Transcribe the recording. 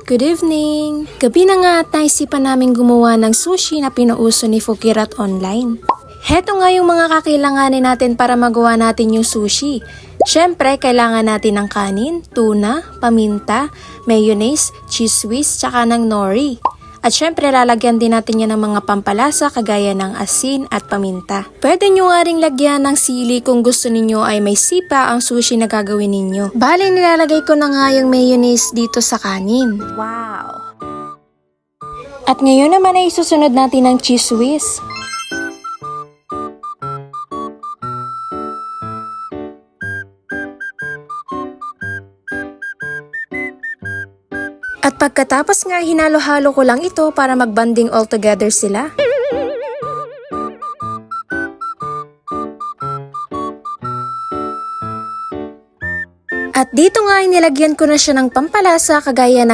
Good evening! Gabi na nga at naisipan namin gumawa ng sushi na pinauso ni Fukirat Online. Heto nga yung mga kakailanganin natin para magawa natin yung sushi. Siyempre, kailangan natin ng kanin, tuna, paminta, mayonnaise, cheese whiz, tsaka ng nori. At syempre, lalagyan din natin yan ng mga pampalasa kagaya ng asin at paminta. Pwede nyo nga ring lagyan ng sili kung gusto ninyo ay may sipa ang sushi na gagawin ninyo. Bale, nilalagay ko na nga yung mayonnaise dito sa kanin. Wow! At ngayon naman ay susunod natin ng cheese whiz. At pagkatapos nga hinalo-halo ko lang ito para magbanding all together sila. At dito nga nilagyan ko na siya ng pampalasa kagaya ng